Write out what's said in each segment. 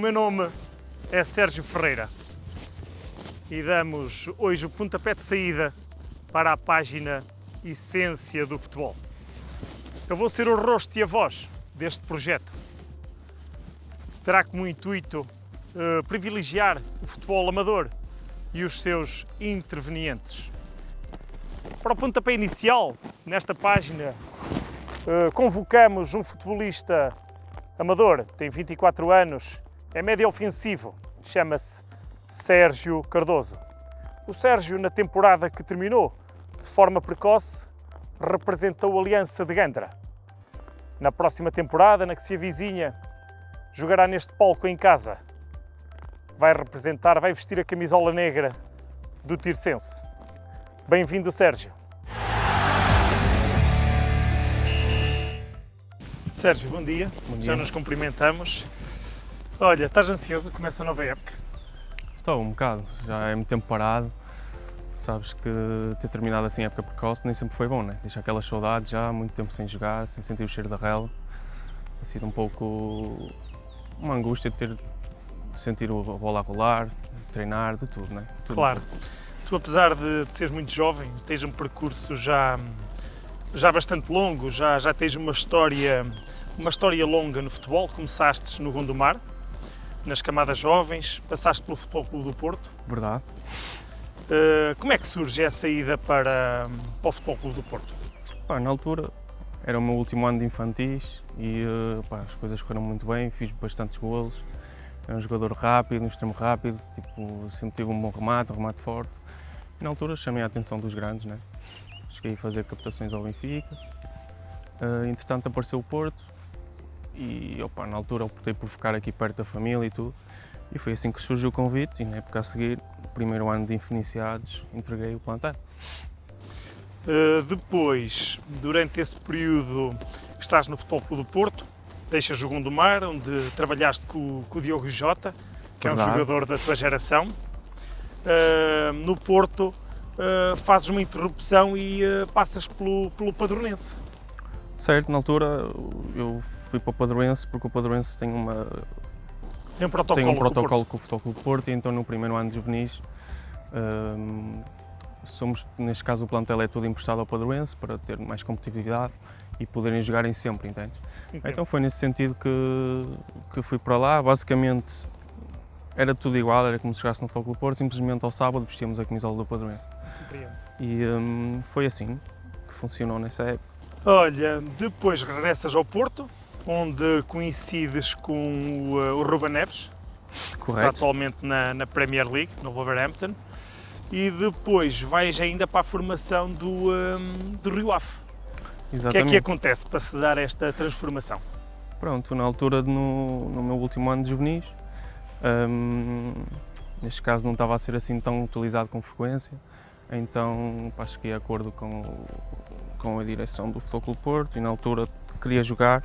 meu nome é Sérgio Ferreira e damos hoje o pontapé de saída para a página Essência do Futebol. Eu vou ser o rosto e a voz deste projeto. Terá como intuito privilegiar o futebol amador e os seus intervenientes. Para o pontapé inicial, nesta página, convocamos um futebolista amador, tem 24 anos, é médio ofensivo, chama-se Sérgio Cardoso. O Sérgio, na temporada que terminou, de forma precoce, representou a Aliança de Gandra. Na próxima temporada, na que se avizinha, jogará neste palco em casa. Vai vestir a camisola negra do Tirsense. Bem-vindo, Sérgio. Sérgio, bom dia. Bom dia. Já nos cumprimentamos. Olha, estás ansioso? Começa a nova época. Estou um bocado, já é muito tempo parado. Sabes que ter terminado assim a época precoce nem sempre foi bom, né? Deixa aquelas saudades já, muito tempo sem jogar, sem sentir o cheiro da relva. Tem sido um pouco uma angústia de sentir a bola a rolar, treinar, de tudo, né? Tudo. Claro. Tu, apesar de seres muito jovem, tens um percurso já bastante longo, já tens uma história longa no futebol. Começaste no Gondomar, nas camadas jovens, passaste pelo Futebol Clube do Porto. Verdade. Como é que surge a saída para o Futebol Clube do Porto? Na altura era o meu último ano de infantis e as coisas correram muito bem, fiz bastantes golos. Era um jogador rápido, um extremo rápido, sempre tive um bom remate, um remate forte. E, na altura chamei a atenção dos grandes, né? Cheguei a fazer captações ao Benfica. Entretanto apareceu o Porto e na altura optei por ficar aqui perto da família e tudo. E foi assim que surgiu o convite e na época a seguir, primeiro ano de iniciados, entreguei o plantel. Depois, durante esse período que estás no Futebol Clube do Porto, deixas o Gondomar, onde trabalhaste com o Diogo Jota, que Verdade. é um jogador da tua geração. No Porto, fazes uma interrupção e passas pelo Padronense. Certo, na altura eu fui para o Padroense porque o Padroense tem um protocolo com o Futebol Clube do Porto e então no primeiro ano de juvenis neste caso o plantel é todo emprestado ao Padroense para ter mais competitividade e poderem jogarem sempre, entende? Então foi nesse sentido que fui para lá. Basicamente era tudo igual, era como se jogasse no Futebol Clube do Porto, simplesmente ao sábado vestíamos a camisola do Padroense. E foi assim que funcionou nessa época. Olha, depois regressas ao Porto, onde coincides com o Ruben Neves, que está Correto. atualmente na Premier League, no Wolverhampton, e depois vais ainda para a formação do Rio Ave. Exatamente. O que é que acontece para se dar esta transformação? Pronto, na altura, no meu último ano de juvenis, neste caso não estava a ser assim tão utilizado com frequência, então cheguei a acordo com a direção do Futebol Clube do Porto e na altura queria jogar,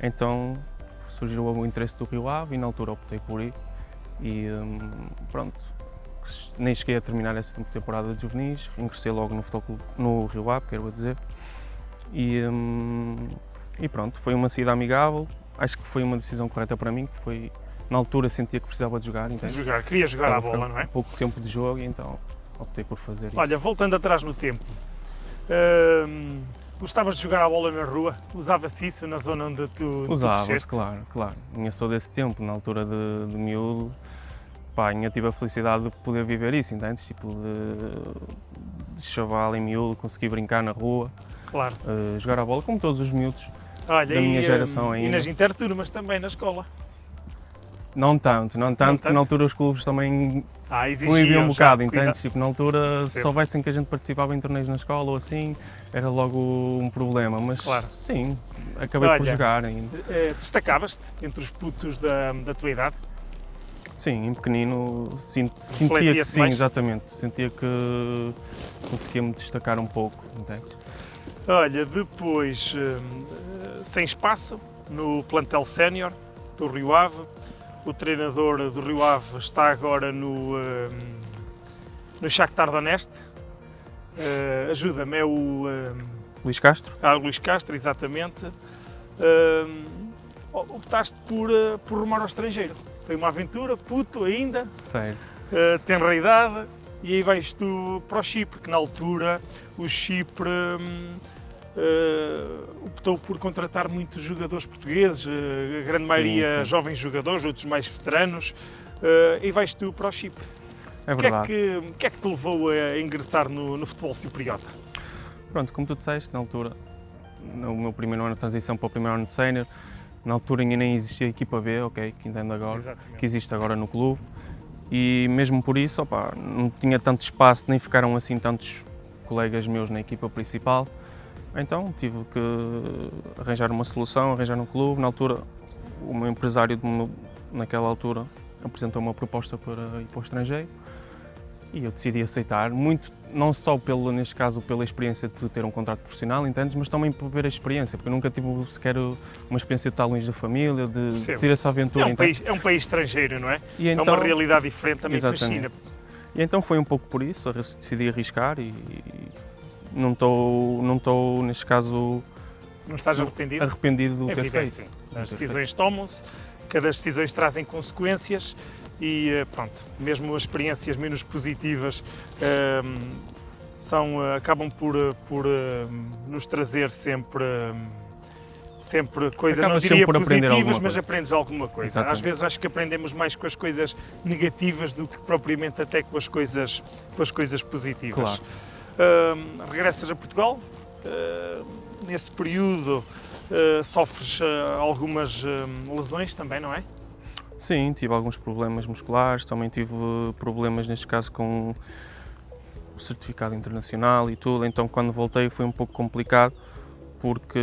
então surgiu o interesse do Rio Ave e na altura optei por ir e pronto, nem cheguei a terminar essa temporada de juvenis, ingressei logo no Futebol Clube, no Rio Ave, quero dizer, e pronto, foi uma saída amigável, acho que foi uma decisão correta para mim, que foi, na altura sentia que precisava de jogar. Então, Queria jogar a bola, não é? Pouco tempo de jogo, então optei por fazer isso. Olha, voltando atrás no tempo, gostavas de jogar a bola na rua? Usava-se isso na zona onde tu Usava-se, cresceste? claro. Eu sou desse tempo, na altura de miúdo, ainda tive a felicidade de poder viver isso, entendes? De chaval em miúdo, conseguir brincar na rua, Claro. jogar a bola como todos os miúdos. Olha, da minha geração ainda. E nas interturmas também, na escola? Não tanto, porque na altura os clubes também proibiam um bocado, entendes? Na altura, se soubessem que a gente participava em torneios na escola ou assim, era logo um problema, mas claro. Sim, acabei por jogar ainda. Destacavas-te entre os putos da tua idade? Sim, em pequenino sentia que sim, mais? Exatamente, sentia que conseguia-me destacar um pouco, entendes? Olha, depois, sem espaço, no plantel sénior do Rio Ave, o treinador do Rio Ave está agora no Shakhtar Donetsk. Ajuda-me, é o... Luís Castro? Luís Castro, exatamente. Optaste por rumar ao estrangeiro. Foi uma aventura, puto ainda, Certo. tenra idade, e aí vais tu para o Chipre, que na altura o Chipre optou por contratar muitos jogadores portugueses, a grande maioria sim. jovens jogadores, outros mais veteranos, e vais tu para o Chipre. É O que é verdade. que te levou a ingressar no futebol cipriota? Pronto, como tu disseste, na altura, no meu primeiro ano de transição para o primeiro ano de sénior, na altura ainda nem existia a equipa B, ok, que entendo agora, Exatamente. que existe agora no clube. E mesmo por isso, opá, não tinha tanto espaço, nem ficaram assim tantos colegas meus na equipa principal. Então tive que arranjar uma solução, arranjar um clube. Na altura, o meu empresário, naquela altura, apresentou uma proposta para ir para o estrangeiro e eu decidi aceitar, muito, não só neste caso pela experiência de ter um contrato profissional, entendes, mas também por ver a experiência, porque eu nunca tive sequer uma experiência de estar longe da família, de Percebo. ter essa aventura. É um país estrangeiro, não é? E É então, uma realidade diferente, também exatamente. fascina. E então foi um pouco por isso, decidi arriscar e não estou neste caso Não estás arrependido? arrependido do A ter vida é feito. assim. As decisões tomam-se, cada decisão trazem consequências e pronto, mesmo as experiências menos positivas acabam por nos trazer sempre coisas, não Acabas diria sempre por aprender positivas, alguma mas coisa. aprendes alguma coisa. Exatamente. Às vezes acho que aprendemos mais com as coisas negativas do que propriamente até com as coisas positivas. Claro. Regressas a Portugal, nesse período sofres algumas lesões também, não é? Sim, tive alguns problemas musculares, também tive problemas neste caso com o certificado internacional e tudo, então quando voltei foi um pouco complicado porque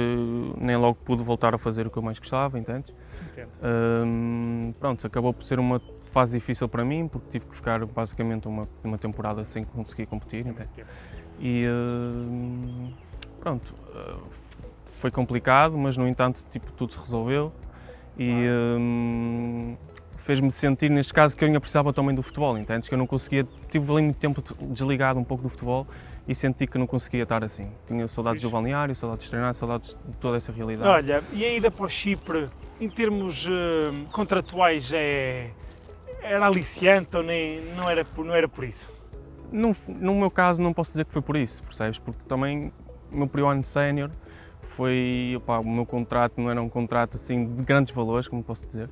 nem logo pude voltar a fazer o que eu mais gostava, entende? Entendo. Pronto, acabou por ser uma fase difícil para mim porque tive que ficar basicamente uma temporada sem conseguir competir, entende? E pronto, foi complicado, mas no entanto tipo, tudo se resolveu e fez-me sentir neste caso que eu ainda precisava também do futebol, entendes? Que eu não conseguia, tive ali muito tempo desligado um pouco do futebol e senti que não conseguia estar assim. Tinha saudades do balneário, saudades de treinar, saudades de toda essa realidade. Olha, e a ida para o Chipre, em termos contratuais, era aliciante ou não era por isso? No meu caso não posso dizer que foi por isso, percebes? Porque também o meu primeiro ano de sénior foi, opá, o meu contrato não era um contrato assim de grandes valores, como posso dizer,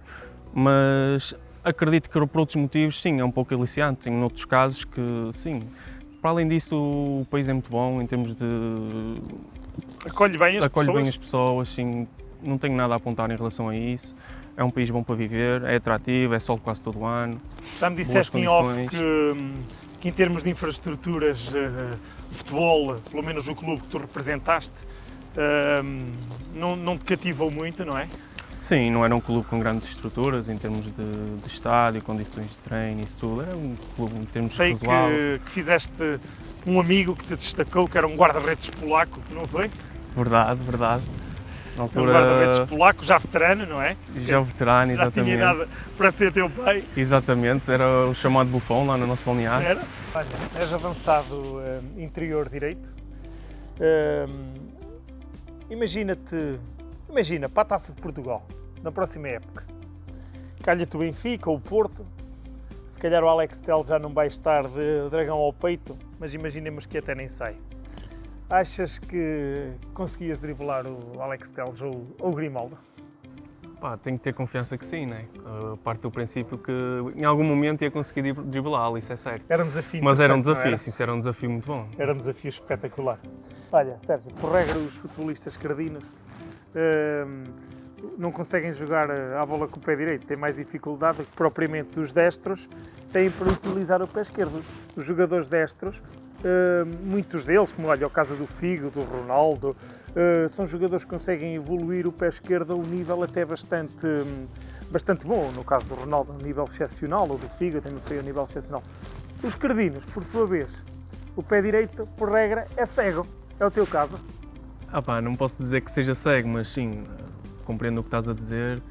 mas acredito que por outros motivos sim, é um pouco aliciante, tem noutros casos que sim. Para além disso o país é muito bom em termos de... Acolhe bem as pessoas, sim, não tenho nada a apontar em relação a isso. É um país bom para viver, é atrativo, é sol quase todo o ano. Já me disseste em off que em termos de infraestruturas, de futebol, pelo menos o clube que tu representaste, não te cativou muito, não é? Sim, não era um clube com grandes estruturas em termos de estádio, condições de treino, isso tudo. Era um clube em termos razoável. Sei que fizeste um amigo que se destacou, que era um guarda-redes polaco, não foi? Verdade, verdade. Na Um altura, guarda-redes polaco, já veterano, não é? já veterano, Já tinha exatamente. idade para ser teu pai. Exatamente, era o chamado bufão lá no nosso balneário. Era? Olha, és avançado interior direito. Imagina, para a Taça de Portugal, na próxima época. Calha-te o Benfica ou o Porto. Se calhar o Alex Telles já não vai estar de dragão ao peito, mas imaginemos que até nem sai. Achas que conseguias driblar o Alex Telles ou o Grimaldo? Pá, tenho que ter confiança que sim, né? Parte do princípio que em algum momento ia conseguir driblá-lo, isso é certo. Era um desafio. Mas era um interessante, não desafio, sim, isso era um desafio muito bom. Era um desafio espetacular. Olha, Sérgio, por regra os futebolistas cardinos não conseguem jogar a bola com o pé direito, têm mais dificuldade do que propriamente os destros têm para utilizar o pé esquerdo. Os jogadores destros, muitos deles, como olha o caso do Figo, do Ronaldo, são jogadores que conseguem evoluir o pé esquerdo a um nível até bastante bom. No caso do Ronaldo, a um nível excepcional, ou do Figo também foi a um nível excepcional. Os cardinos, por sua vez, o pé direito, por regra, é cego. É o teu caso? Pá, não posso dizer que seja cego, mas sim, compreendo o que estás a dizer.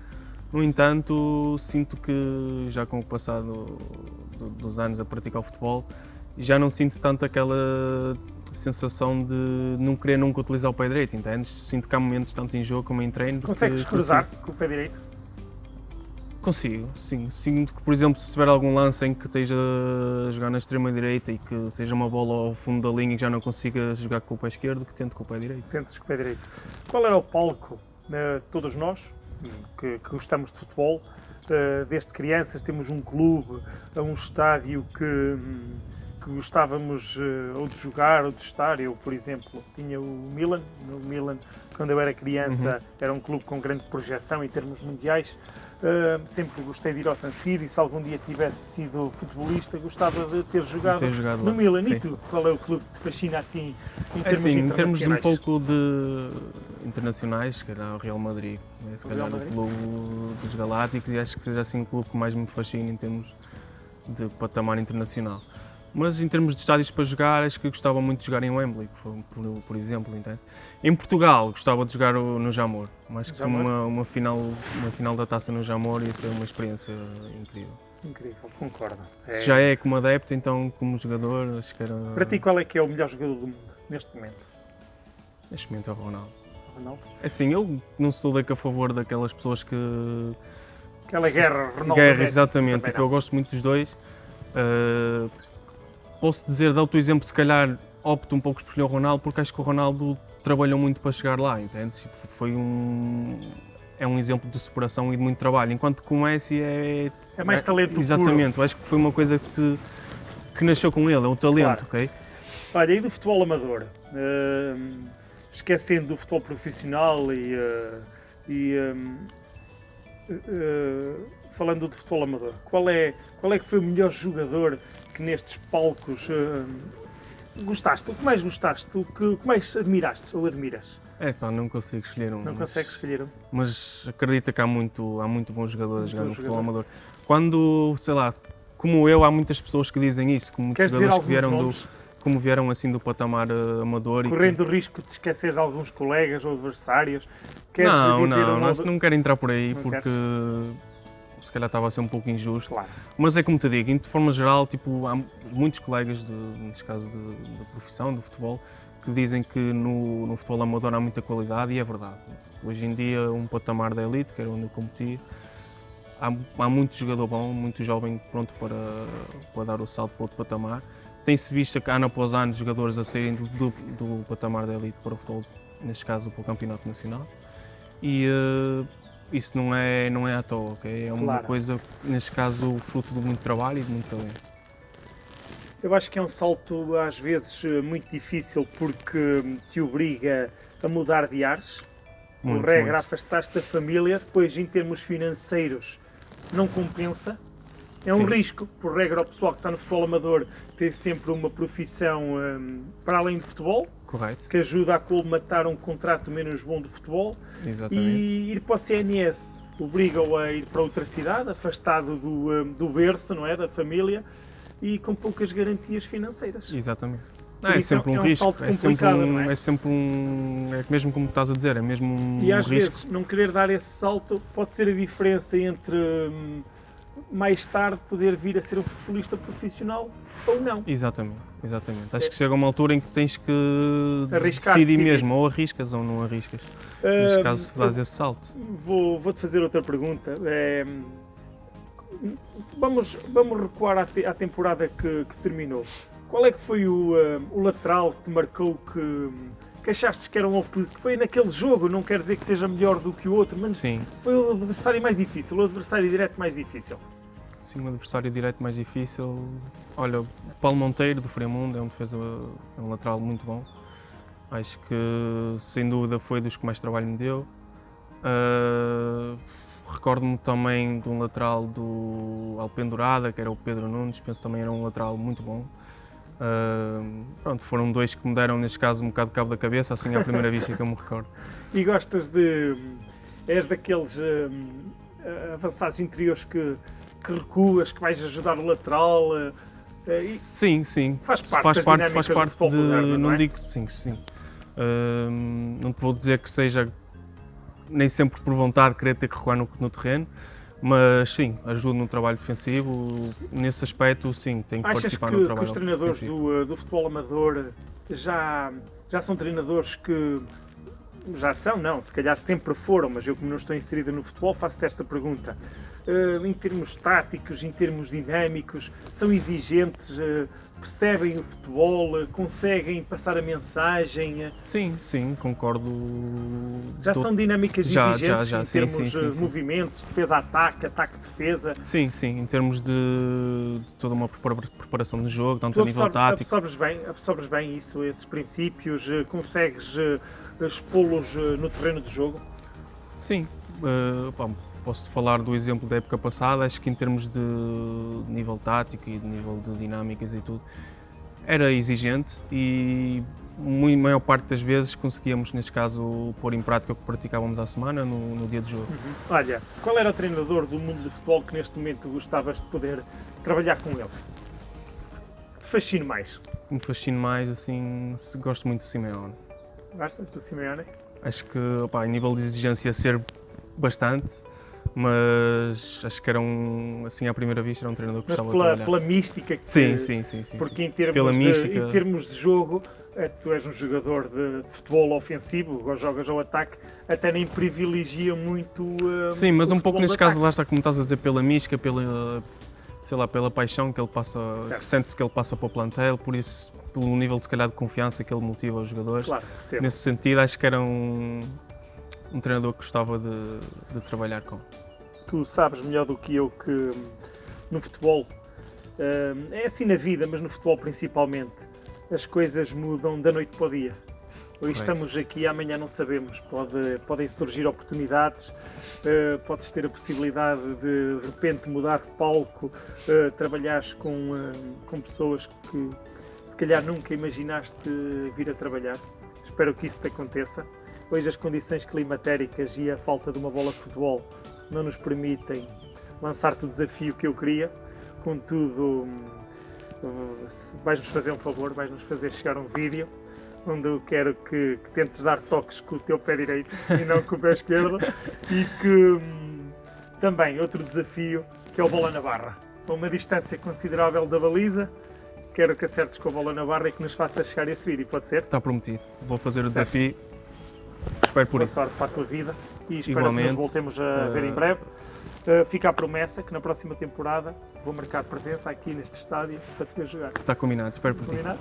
No entanto, sinto que já com o passado dos anos a praticar o futebol, já não sinto tanto aquela sensação de não querer nunca utilizar o pé direito, entendes? Sinto que há momentos, tanto em jogo como em treino... Consegues cruzar com o pé direito? Consigo, sim. Sinto que, por exemplo, se tiver algum lance em que esteja a jogar na extrema-direita e que seja uma bola ao fundo da linha e que já não consiga jogar com o pé esquerdo, que tente com o pé direito. Tentes com o pé direito. Qual era o palco, todos nós, que gostamos de futebol, desde crianças temos um clube, um estádio que gostávamos ou de jogar ou de estar. Eu, por exemplo, tinha o Milan. No Milan, quando eu era criança, era um clube com grande projeção em termos mundiais. Sempre gostei de ir ao San Siro e se algum dia tivesse sido futebolista, gostava de ter jogado no lá. Milan. Sim. E tu? Qual é o clube que te fascina assim em É termos assim, em termos internacionais? um pouco de internacionais, se calhar o Real Madrid, né? Se O calhar Real o Madrid? clube dos Galácticos, e acho que seja assim o clube que mais me fascina em termos de patamar internacional. Mas em termos de estádios para jogar, acho que gostava muito de jogar em Wembley, por exemplo, entende? Em Portugal, gostava de jogar no Jamor. Acho que Jamor? uma final da Taça no Jamor ia ser uma experiência incrível. Incrível, concordo. Se já é como adepto, então como jogador, acho que era... Para ti, qual é que é o melhor jogador do mundo neste momento? Neste momento é o Ronaldo. Ronaldo? Assim, eu não sou a favor daquelas pessoas que... Aquela guerra, Ronaldo Guerra, Messi, exatamente, também porque eu não. gosto muito dos dois. Posso dizer, dá-te o exemplo, se calhar opto um pouco por escolher o Ronaldo, porque acho que o Ronaldo trabalhou muito para chegar lá, entende? É um exemplo de superação e de muito trabalho, enquanto que o Messi é mais talento exatamente, acho que foi uma coisa que nasceu com ele, é o talento, Claro. ok? Olha, e do futebol amador? Esquecendo do futebol profissional falando do futebol amador, qual é que foi o melhor jogador que nestes palcos gostaste? O que mais gostaste? O que mais admiraste ou admiras? É pá, não consigo escolher um. Não consegues escolher um? Mas acredita que há muito bons jogadores a jogar Muito bom no futebol jogador. amador. Quando, sei lá, como eu, há muitas pessoas que dizem isso, como muitos Queres dizer jogadores que alguns vieram nomes? como vieram assim do patamar amador. Correndo o risco de esqueceres de alguns colegas ou adversários? Queres Não, dizer não, um acho que não quero entrar por aí Não porque se calhar estava a ser um pouco injusto. Claro. Mas é como te digo, de forma geral, tipo, há muitos colegas, neste caso da profissão, do futebol, que dizem que no futebol amador há muita qualidade e é verdade. Hoje em dia, um patamar da elite, que era onde eu competia, há muito jogador bom, muito jovem pronto para dar o salto para outro patamar. Tem-se visto que ano após ano jogadores a saírem do patamar da elite para o futebol, neste caso para o campeonato nacional. E isso não é à toa, ok? É uma Claro. coisa, neste caso, fruto de muito trabalho e de muito talento. Eu acho que é um salto às vezes muito difícil porque te obriga a mudar de ares. Por regra, afastaste da família, depois em termos financeiros não compensa. É um Sim. risco, por regra, o pessoal que está no futebol amador ter sempre uma profissão para além de futebol, Correto, que ajuda a colmatar um contrato menos bom do futebol. exatamente. E ir para o CNS obriga-o a ir para outra cidade, afastado do berço, não é, da família, e com poucas garantias financeiras. Exatamente. Por É isso sempre um um risco, salto complicado, não é? é mesmo como estás a dizer, é mesmo um E às risco. vezes não querer dar esse salto pode ser a diferença entre mais tarde poder vir a ser um futebolista profissional ou não. Exatamente. Acho que chega uma altura em que tens que Arriscar, decidir decidir. mesmo, ou arriscas ou não arriscas. Neste caso, se dás esse salto. Vou-te fazer outra pergunta. Vamos recuar à temporada que terminou. Qual é que foi o lateral que te marcou que achaste que era que foi naquele jogo, não quer dizer que seja melhor do que o outro, mas Sim, foi o adversário mais difícil, o adversário direto mais difícil? sim, um adversário direto mais difícil. Olha, o Paulo Monteiro, do Fremundo, é um lateral muito bom. Acho que, sem dúvida, foi dos que mais trabalho me deu. Recordo-me também de um lateral do Alpendurada, que era o Pedro Nunes, penso também era um lateral muito bom. Pronto, foram dois que me deram, neste caso, um bocado de cabo da cabeça, assim à primeira vista que eu me recordo. E gostas és daqueles avançados interiores que recuas, que vais ajudar o lateral? Sim. Faz parte das dinâmicas do futebol moderno, não é? digo sim. Não te vou dizer que seja nem sempre por vontade de querer ter que recuar no terreno, mas sim, ajuda no trabalho defensivo. Nesse aspecto, sim, tenho que Achas participar que no trabalho os treinadores defensivo. do futebol amador já são treinadores que já são, não, se calhar sempre foram, mas eu como não estou inserida no futebol faço-te esta pergunta. em termos táticos, em termos dinâmicos, são exigentes, percebem o futebol, conseguem passar a mensagem? Sim, sim, concordo. Já são dinâmicas Já, exigentes já, em sim, termos sim. movimentos, defesa-ataque, ataque-defesa? Sim, sim, em termos de toda uma preparação de jogo, tanto Tu a nível tático. absorves bem isso, esses princípios, consegues expô-los no terreno de jogo? Sim, pá, posso-te falar do exemplo da época passada, acho que em termos de nível tático e de nível de dinâmicas e tudo, era exigente e a maior parte das vezes conseguíamos, neste caso, pôr em prática o que praticávamos à semana no dia de jogo. Olha, qual era o treinador do mundo do futebol que neste momento gostavas de poder trabalhar com ele? Que te fascina mais? Me fascina mais, assim, gosto muito do Simeone. Gostas do Simeone? Acho que, pá, a nível de exigência ser bastante, mas acho que era assim, à primeira vista, era um treinador que Mas gostava de trabalhar. pela mística que... Sim. Porque em Pela mística. em termos de jogo, tu és um jogador de futebol ofensivo, jogas ao ataque, até nem privilegia muito Sim, mas o um pouco futebol neste de caso, ataque. lá está, como estás a dizer, pela mística, sei lá, pela paixão que ele passa, Certo. que sente-se que ele passa para o plantel, por isso, pelo nível se calhar de confiança que ele motiva os jogadores. Claro, percebo. Nesse sentido, acho que era um treinador que gostava de trabalhar com. Tu sabes melhor do que eu que no futebol, é assim na vida, mas no futebol principalmente, as coisas mudam da noite para o dia. Hoje Correto. estamos aqui, amanhã não sabemos. Podem surgir oportunidades, podes ter a possibilidade de repente mudar de palco, trabalhares com pessoas que se calhar nunca imaginaste vir a trabalhar. Espero que isso te aconteça. Hoje as condições climatéricas e a falta de uma bola de futebol não nos permitem lançar-te o desafio que eu queria. Contudo, vais-nos fazer um favor, vais-nos fazer chegar um vídeo onde eu quero que tentes dar toques com o teu pé direito e não com o pé esquerdo, e que também outro desafio, que é o bola na barra. A uma distância considerável da baliza, quero que acertes com a bola na barra e que nos faças chegar esse vídeo, pode ser? Está prometido. Vou fazer o desafio. Espero por Boa isso. sorte para a tua vida e espero Igualmente, que nos voltemos a ver em breve. Fica a promessa que na próxima temporada vou marcar presença aqui neste estádio para te ver jogar. Está combinado, espero por ti. Combinado?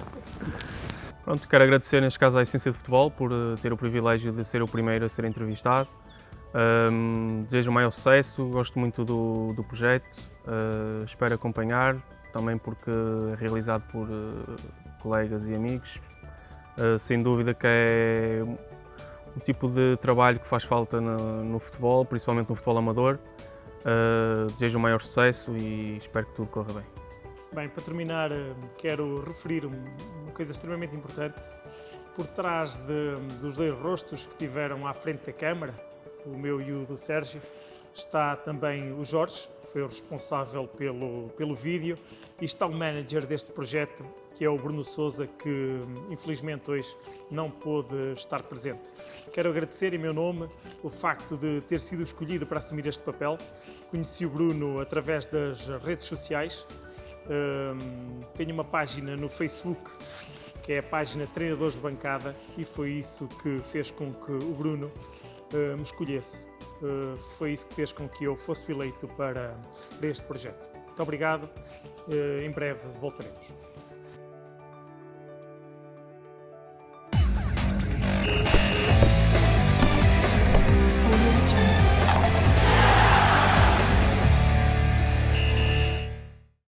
Pronto, quero agradecer neste caso à Essência de Futebol por ter o privilégio de ser o primeiro a ser entrevistado. Desejo o maior sucesso, gosto muito do projeto, espero acompanhar, também porque é realizado por colegas e amigos. Sem dúvida que é um tipo de trabalho que faz falta no futebol, principalmente no futebol amador. Desejo o maior sucesso e espero que tudo corra bem. Bem, para terminar, quero referir uma coisa extremamente importante. Por trás dos dois rostos que tiveram à frente da câmara, o meu e o do Sérgio, está também o Jorge, que foi o responsável pelo vídeo, e está o manager deste projeto, que é o Bruno Sousa, que infelizmente hoje não pôde estar presente. Quero agradecer em meu nome o facto de ter sido escolhido para assumir este papel. Conheci o Bruno através das redes sociais. Tenho uma página no Facebook, que é a página Treinadores de Bancada, e foi isso que fez com que o Bruno me escolhesse. Foi isso que fez com que eu fosse eleito para este projeto. Muito obrigado, em breve voltaremos.